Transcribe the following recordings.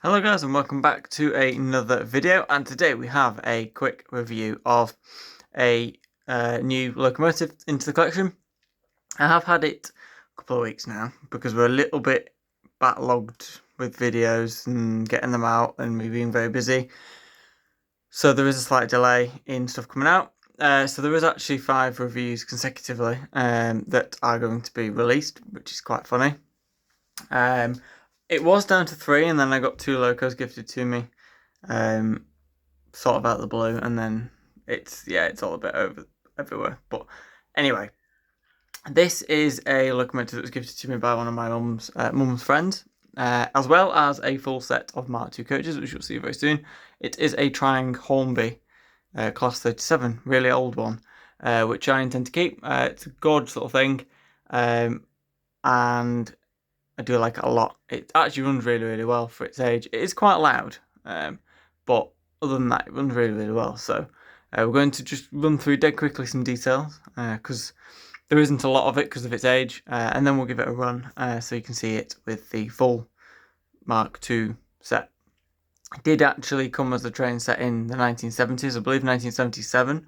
Hello guys and welcome back to another video, and today we have a quick review of a new locomotive into the collection. I have had it a couple of weeks now because we're a little bit backlogged with videos and getting them out and me being very busy. So there is a slight delay in stuff coming out. So there is actually 5 reviews consecutively that are going to be released, which is quite funny. It was down to 3 and then I got 2 locos gifted to me. Sort of out of the blue, and then it's all a bit over everywhere. But anyway, this is a locomotive that was gifted to me by one of my mum's friends, as well as a full set of Mark II coaches, which you'll see very soon. It is a Triang Hornby Class 37, really old one, which I intend to keep. It's a gorgeous little thing, and I do like it a lot. It actually runs really, really well for its age. It is quite loud, but other than that, it runs really, really well. So we're going to just run through dead quickly some details, because there isn't a lot of it because of its age, and then we'll give it a run so you can see it with the full Mark II set. It did actually come as a train set in the 1970s, I believe 1977,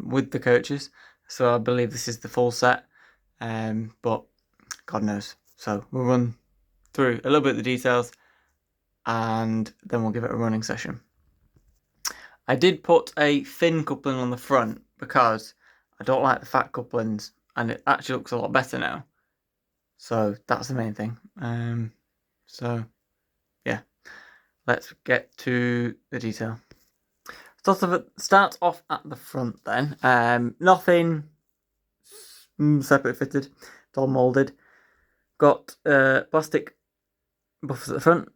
with the coaches. So I believe this is the full set, but God knows. So we'll run through a little bit of the details and then we'll give it a running session. I did put a thin coupling on the front because I don't like the fat couplings, and it actually looks a lot better now. So that's the main thing. So yeah, let's get to the detail. Start off at the front then. Nothing separate fitted. It's all moulded. Got plastic buffers at the front,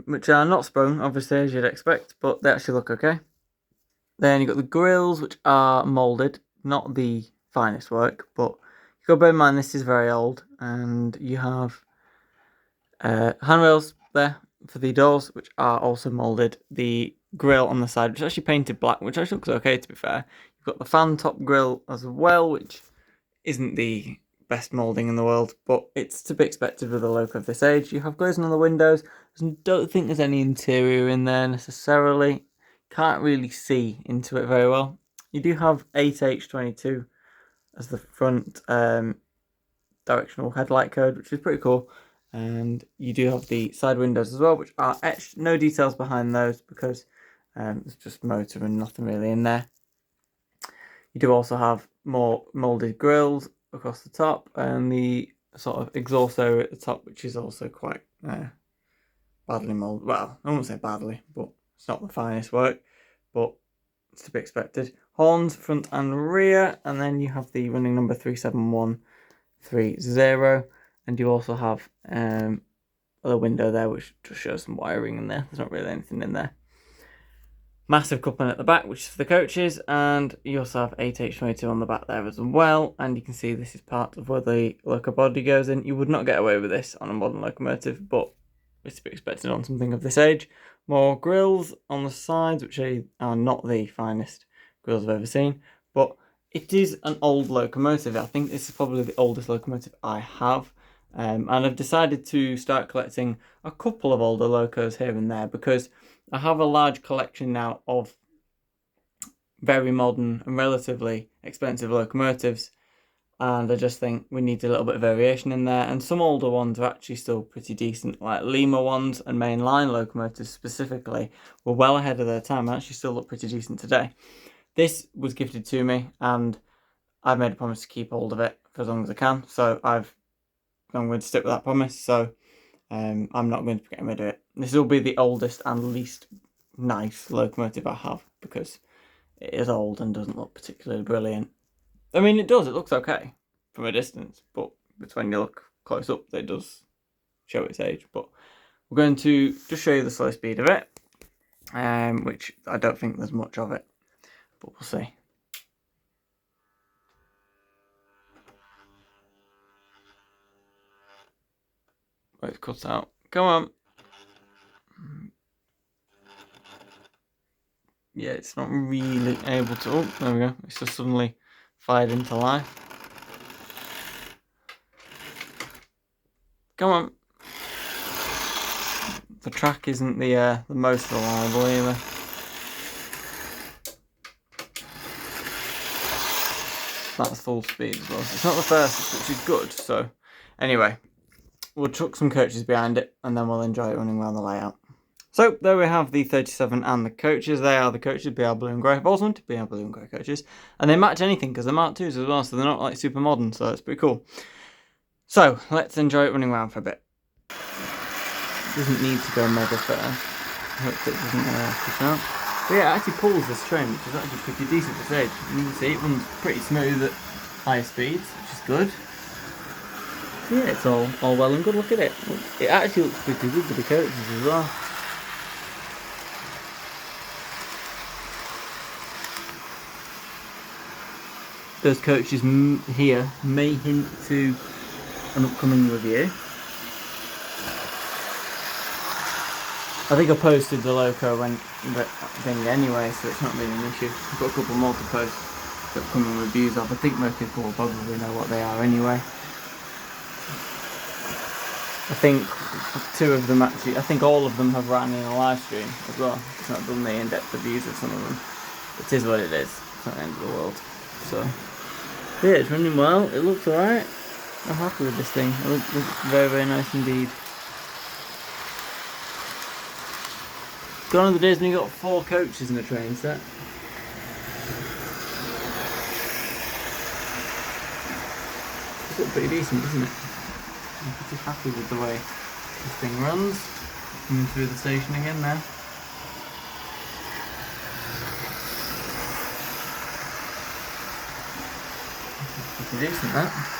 which are not sprung, obviously, as you'd expect, but they actually look okay. Then you've got the grills, which are moulded, not the finest work, but you've got to bear in mind this is very old, and you have handrails there for the doors, which are also moulded. The grill on the side, which is actually painted black, which actually looks okay, to be fair. You've got the fan top grill as well, which isn't the best moulding in the world, but it's to be expected with a loco of this age. You have glazing on the windows. I don't think there's any interior in there necessarily. Can't really see into it very well. You do have 8H22 as the front directional headlight code, which is pretty cool. And you do have the side windows as well, which are etched. No details behind those because it's just motor and nothing really in there. You do also have more moulded grills across the top and the sort of exhaust area at the top, which is also quite badly moulded. Well, I won't say badly, but it's not the finest work, but it's to be expected. Horns front and rear, and then you have the running number 37130, and you also have a window there which just shows some wiring in there. There's not really anything in there. Massive coupling at the back, which is for the coaches, and you also have 8H22 on the back there as well, and you can see this is part of where the loco body goes in. You would not get away with this on a modern locomotive, but it's to be expected on something of this age. More grills on the sides, which are not the finest grills I've ever seen, but it is an old locomotive. I think this is probably the oldest locomotive I have, and I've decided to start collecting a couple of older locos here and there because I have a large collection now of very modern and relatively expensive locomotives, and I just think we need a little bit of variation in there. And some older ones are actually still pretty decent, like Lima ones and mainline locomotives specifically were well ahead of their time and actually still look pretty decent today. This was gifted to me, and I've made a promise to keep hold of it for as long as I can, so I'm going to stick with that promise. So I'm not going to be getting rid of it. This will be the oldest and least nice locomotive I have because it is old and doesn't look particularly brilliant. I mean, it does. It looks okay from a distance, but when you look close up, it does show its age. But we're going to just show you the slow speed of it, which I don't think there's much of it, but we'll see. Right, it's cut out. Come on. Yeah, it's not really able to. Oh, there we go. It's just suddenly fired into life. Come on. the track isn't the most reliable either. That's full speed as well. So it's not the fastest, which is good. So anyway, we'll chuck some coaches behind it and then we'll enjoy it running around the layout. So there we have the 37 and the coaches. They are the coaches, BR Blue and Grey. I've always wanted BR Blue and Grey coaches. And they match anything because they're Mark 2s as well, so they're not like super modern, so it's pretty cool. So let's enjoy it running around for a bit. It doesn't need to go mega fast. I hope it doesn't push out. But yeah, it actually pulls this train, which is actually pretty decent for its age. You can see it runs pretty smooth at higher speeds, which is good. So yeah, it's all well and good. Look at it. It actually looks pretty good with the coaches as well. Those coaches here may hint to an upcoming review. I think I posted the loco thing anyway, so it's not really an issue. I've got a couple more to post the upcoming reviews of. I think most people will probably know what they are anyway. I think two of them actually, I think all of them have ran in a live stream as well. It's not done the in-depth reviews of some of them. It is what it is. It's not the end of the world. So yeah, it's running well. It looks alright. I'm happy with this thing. It looks very, very nice indeed. Gone are the days when you got 4 coaches in a train set. It's looking pretty decent, isn't it? I'm pretty happy with the way this thing runs. Coming through the station again now. Pretty decent, that.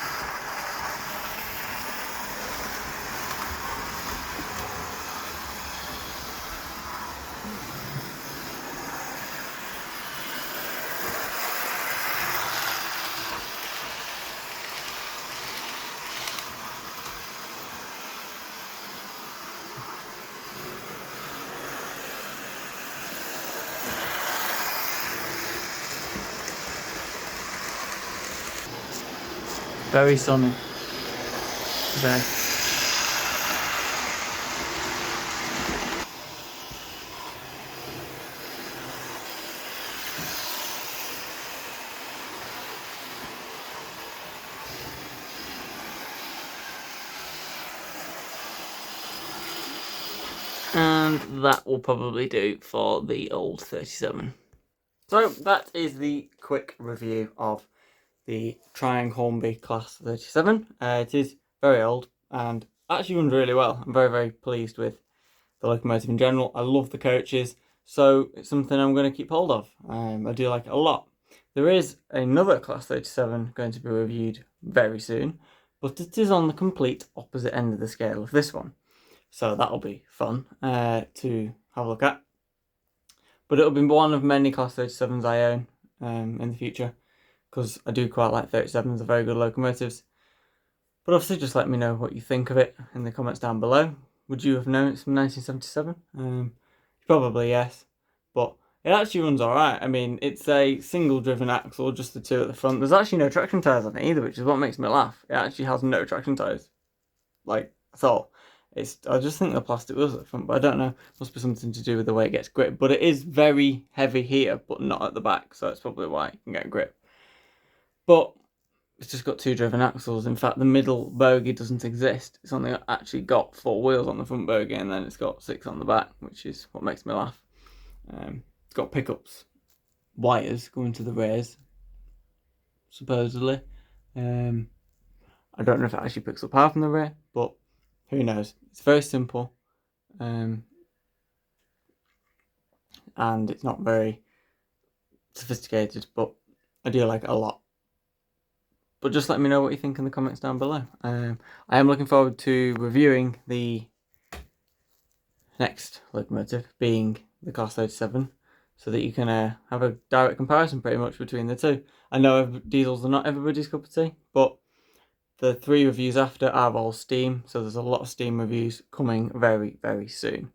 Very sunny today. And that will probably do for the old 37. So that is the quick review of the Triang Hornby Class 37. It is very old and actually runs really well. I'm very, very pleased with the locomotive in general. I love the coaches, so it's something I'm going to keep hold of. I do like it a lot. There is another Class 37 going to be reviewed very soon, but it is on the complete opposite end of the scale of this one. So that'll be fun to have a look at. But it'll be one of many Class 37s I own in the future, because I do quite like 37s, they're very good locomotives. But obviously just let me know what you think of it in the comments down below. Would you have known it's from 1977? Probably yes, but it actually runs alright. I mean, it's a single driven axle, just the 2 at the front. There's actually no traction tyres on it either, which is what makes me laugh. It actually has no traction tyres, like, at all. I just think the plastic wheels at the front, but I don't know. Must be something to do with the way it gets grip. But it is very heavy here, but not at the back, so that's probably why you can get grip. But it's just got 2 driven axles. In fact, the middle bogie doesn't exist. It's only actually got 4 wheels on the front bogie, and then it's got 6 on the back, which is what makes me laugh. It's got pickups, wires going to the rears, supposedly. I don't know if it actually picks up half from the rear, but who knows. It's very simple, and it's not very sophisticated, but I do like it a lot. But just let me know what you think in the comments down below. I am looking forward to reviewing the next locomotive, being the Class 37, so that you can have a direct comparison pretty much between the two. I know diesels are not everybody's cup of tea, but the 3 reviews after are all steam, so there's a lot of steam reviews coming very, very soon.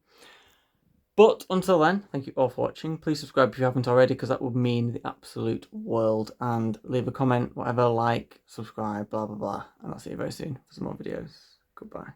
But until then, thank you all for watching. Please subscribe if you haven't already, because that would mean the absolute world. And leave a comment, whatever, like, subscribe, blah, blah, blah. And I'll see you very soon for some more videos. Goodbye.